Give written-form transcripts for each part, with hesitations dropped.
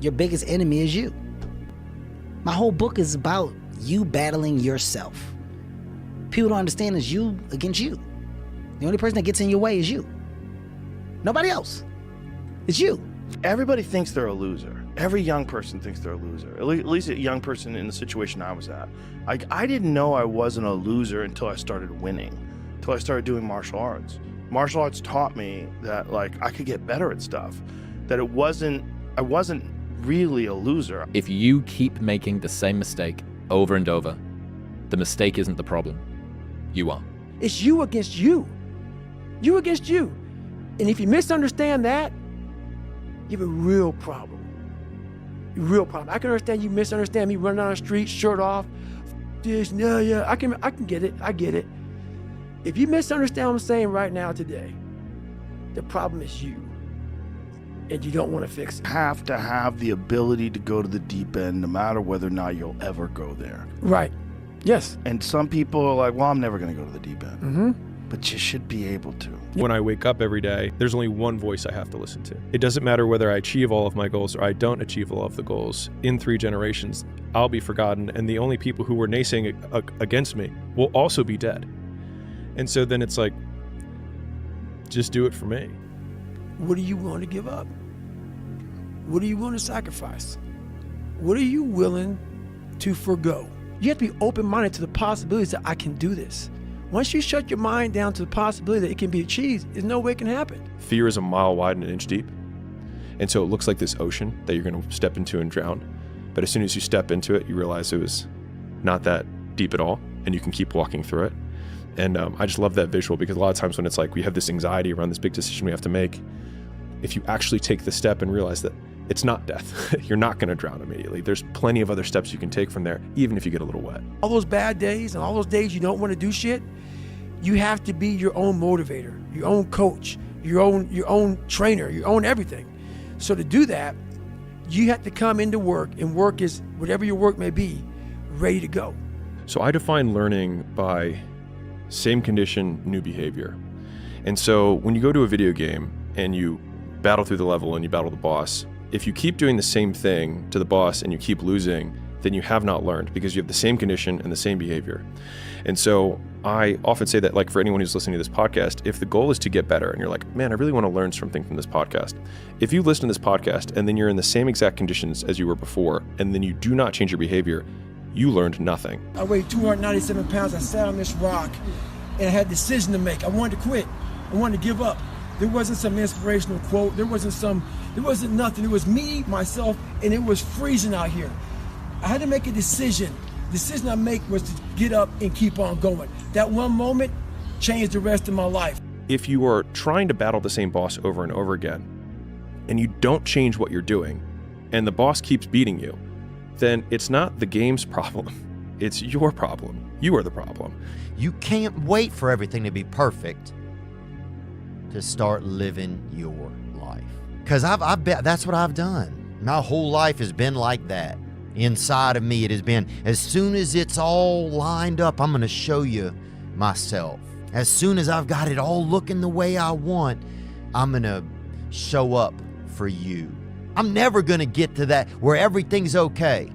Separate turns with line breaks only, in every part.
Your biggest enemy is you. My whole book is about you battling yourself. People don't understand it's you against you. The only person that gets in your way is you. Nobody else. It's you.
Everybody thinks they're a loser. Every young person thinks they're a loser. At least a young person in the situation I was at. I didn't know I wasn't a loser until I started winning, until I started doing martial arts. Martial arts taught me that like I could get better at stuff, that I wasn't really a loser.
If you keep making the same mistake over and over, the mistake isn't the problem. You are.
It's you against you. You against you. And if you misunderstand that, you have a real problem. A real problem. I can understand you misunderstand me running down the street, shirt off. This, yeah, I can get it. I get it. If you misunderstand what I'm saying right now today, the problem is you. And you don't want to fix it.
You have to have the ability to go to the deep end no matter whether or not you'll ever go there.
Right. Yes.
And some people are like, well, I'm never going to go to the deep end.
Mm-hmm.
But you should be able to.
When I wake up every day, there's only one voice I have to listen to. It doesn't matter whether I achieve all of my goals or I don't achieve all of the goals. In 3 generations, I'll be forgotten, and the only people who were naysaying against me will also be dead. And so then it's like, just do it for me.
What are you willing to give up? What are you willing to sacrifice? What are you willing to forgo? You have to be open-minded to the possibilities that I can do this. Once you shut your mind down to the possibility that it can be achieved, there's no way it can happen.
Fear is a mile wide and an inch deep. And so it looks like this ocean that you're going to step into and drown. But as soon as you step into it, you realize it was not that deep at all, and you can keep walking through it. And I just love that visual, because a lot of times when it's like we have this anxiety around this big decision we have to make, if you actually take the step and realize that it's not death, you're not going to drown immediately. There's plenty of other steps you can take from there, even if you get a little wet.
All those bad days and all those days you don't want to do shit, you have to be your own motivator, your own coach, your own trainer, your own everything. So to do that, you have to come into work, and work is whatever your work may be, ready to go.
So I define learning by same condition, new behavior. And so when you go to a video game and you battle through the level and you battle the boss, if you keep doing the same thing to the boss and you keep losing, then you have not learned, because you have the same condition and the same behavior. And so I often say that, like, for anyone who's listening to this podcast, if the goal is to get better and you're like, man, I really want to learn something from this podcast. If you listen to this podcast and then you're in the same exact conditions as you were before, and then you do not change your behavior, you learned nothing.
I weighed 297 pounds. I sat on this rock and I had a decision to make. I wanted to quit. I wanted to give up. There wasn't some inspirational quote. There wasn't nothing. It was me, myself, and it was freezing out here. I had to make a decision. The decision I make was to get up and keep on going. That one moment changed the rest of my life.
If you are trying to battle the same boss over and over again, and you don't change what you're doing, and the boss keeps beating you, then it's not the game's problem. It's your problem. You are the problem.
You can't wait for everything to be perfect to start living your life. Because I've bet that's what I've done. My whole life has been like that. Inside of me, it has been, as soon as it's all lined up, I'm going to show you myself. As soon as I've got it all looking the way I want, I'm going to show up for you. I'm never going to get to that where everything's okay,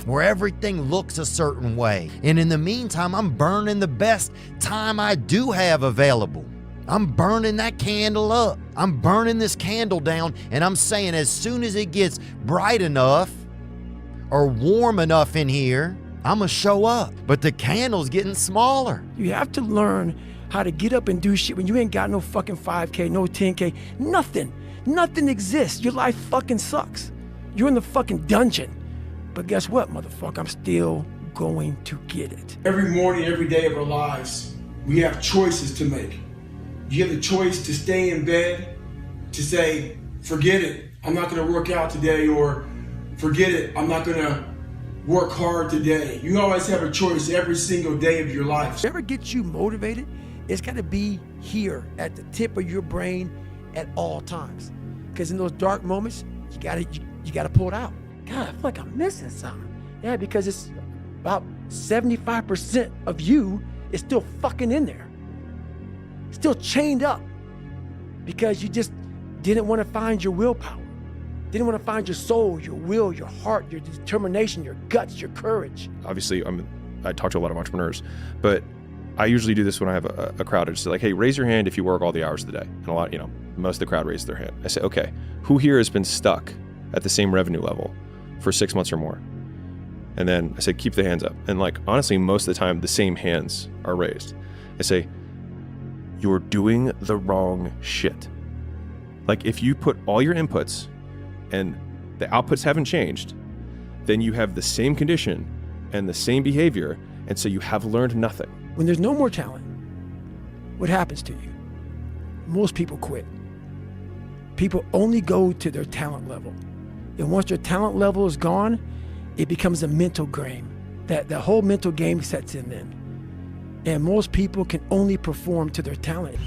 where everything looks a certain way. And in the meantime, I'm burning the best time I do have available. I'm burning that candle up. I'm burning this candle down, and I'm saying as soon as it gets bright enough or warm enough in here, I'm gonna show up. But the candle's getting smaller.
You have to learn how to get up and do shit when you ain't got no fucking 5K, no 10K, nothing. Nothing exists. Your life fucking sucks. You're in the fucking dungeon. But guess what, motherfucker? I'm still going to get it. Every morning, every day of our lives, we have choices to make. You have the choice to stay in bed, to say, forget it, I'm not gonna work out today, or forget it, I'm not gonna work hard today. You always have a choice every single day of your life. Whatever gets you motivated, it's gotta be here at the tip of your brain at all times. Because in those dark moments, you gotta pull it out. God, I feel like I'm missing something. Yeah, because it's about 75% of you is still fucking in there. Still chained up because you just didn't want to find your willpower. They didn't want to find your soul, your will, your heart, your determination, your guts, your courage.
Obviously, I talk to a lot of entrepreneurs, but I usually do this when I have a crowd. I just say like, hey, raise your hand if you work all the hours of the day. And a lot, most of the crowd raises their hand. I say, okay, who here has been stuck at the same revenue level for 6 months or more? And then I say, keep the hands up. And like, honestly, most of the time, the same hands are raised. I say, you're doing the wrong shit. Like, if you put all your inputs and the outputs haven't changed, then you have the same condition and the same behavior. And so you have learned nothing.
When there's no more talent, what happens to you? Most people quit. People only go to their talent level. And once their talent level is gone, it becomes a mental game. That whole mental game sets in then. And most people can only perform to their talent.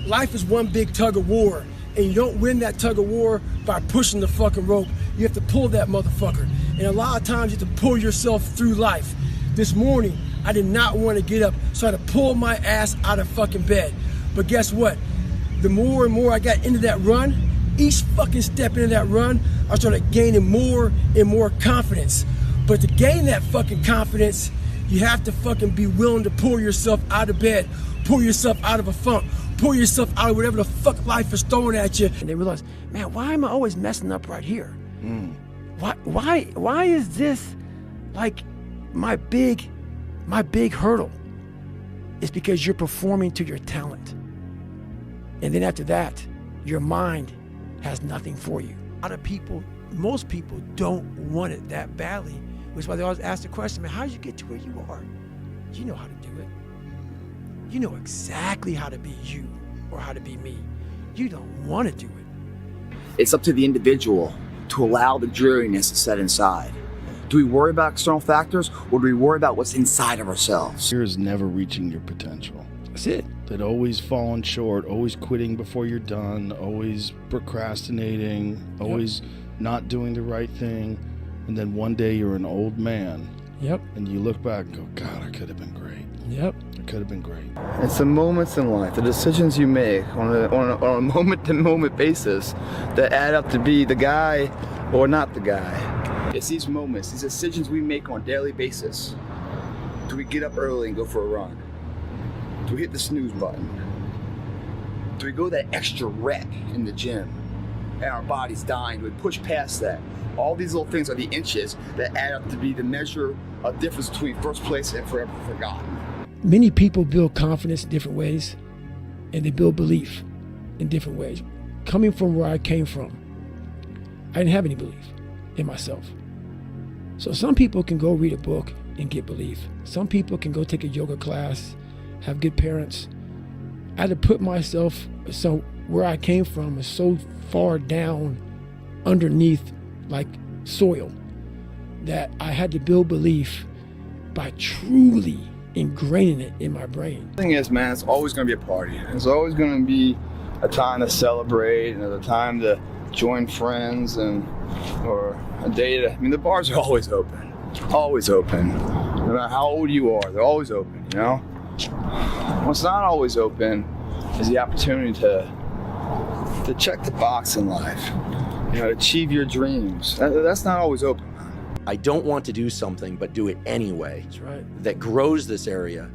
Life is one big tug of war, and you don't win that tug of war by pushing the fucking rope. You have to pull that motherfucker. And a lot of times you have to pull yourself through life. This morning, I did not want to get up, so I had to pull my ass out of fucking bed. But guess what? The more and more I got into that run, each fucking step into that run, I started gaining more and more confidence. But to gain that fucking confidence, you have to fucking be willing to pull yourself out of bed, pull yourself out of a funk, pull yourself out of whatever the fuck life is throwing at you. And they realize, man, why am I always messing up right here? Why is this like my big hurdle? It's because you're performing to your talent. And then after that, your mind has nothing for you. A lot of people, most people don't want it that badly, which is why they always ask the question, man, how did you get to where you are? You know how to do it. You know exactly how to be you or how to be me. You don't want to do it.
It's up to the individual to allow the dreariness to set inside. Do we worry about external factors, or do we worry about what's inside of ourselves?
Fear is never reaching your potential.
That's it.
That always falling short, always quitting before you're done, always procrastinating, always not doing the right thing. And then one day you're an old man.
Yep.
And you look back and go, God, I could have been great.
Yep.
I could have been great.
It's the moments in life, the decisions you make on a moment-to-moment basis that add up to be the guy or not the guy.
It's these moments, these decisions we make on a daily basis. Do we get up early and go for a run? Do we hit the snooze button? Do we go that extra rep in the gym and our body's dying? Do we push past that? All these little things are the inches that add up to be the measure of difference between first place and forever forgotten.
Many people build confidence in different ways, and they build belief in different ways. Coming from where I came from, I didn't have any belief in myself. So some people can go read a book and get belief. Some people can go take a yoga class, have good parents. I had to put myself, so where I came from is so far down underneath like soil that I had to build belief by truly ingraining it in my brain.
The thing is, man, it's always going to be a party. It's always going to be a time to celebrate and a time to join friends or a day to, the bars are always open. Always open. No matter how old you are, they're always open, you know? What's not always open is the opportunity to check the box in life, achieve your dreams. That's not always open.
I don't want to do something, but do it anyway.
That's right.
That grows this area.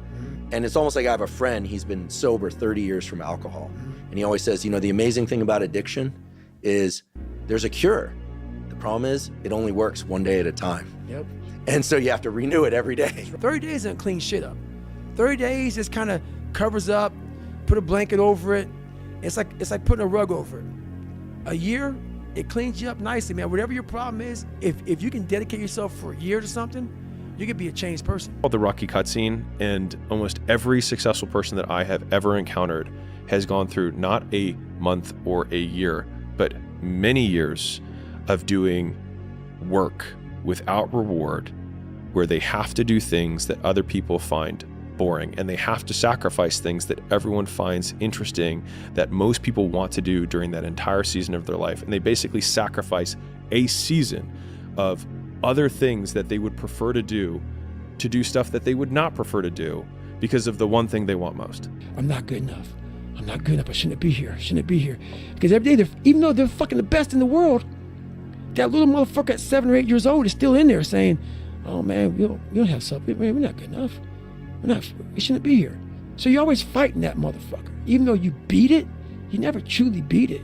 And it's almost like I have a friend, he's been sober 30 years from alcohol. And he always says, the amazing thing about addiction is there's a cure. The problem is it only works one day at a time.
Yep.
And so you have to renew it every day.
30 days doesn't clean shit up. 30 days just kind of covers up, put a blanket over it. It's like putting a rug over it. A year, it cleans you up nicely, man. Whatever your problem is, if you can dedicate yourself for a year to something, you could be a changed person.
The Rocky cutscene, and almost every successful person that I have ever encountered has gone through not a month or a year, but many years of doing work without reward, where they have to do things that other people find boring, and they have to sacrifice things that everyone finds interesting, that most people want to do during that entire season of their life. And they basically sacrifice a season of other things that they would prefer to do stuff that they would not prefer to do because of the one thing they want most.
I'm not good enough. I'm not good enough. I shouldn't be here. Because every day, even though they're fucking the best in the world, that little motherfucker at 7 or 8 years old is still in there saying, oh man, we don't have something, man, we're not good enough. We shouldn't be here. So you're always fighting that motherfucker. Even though you beat it, you never truly beat it.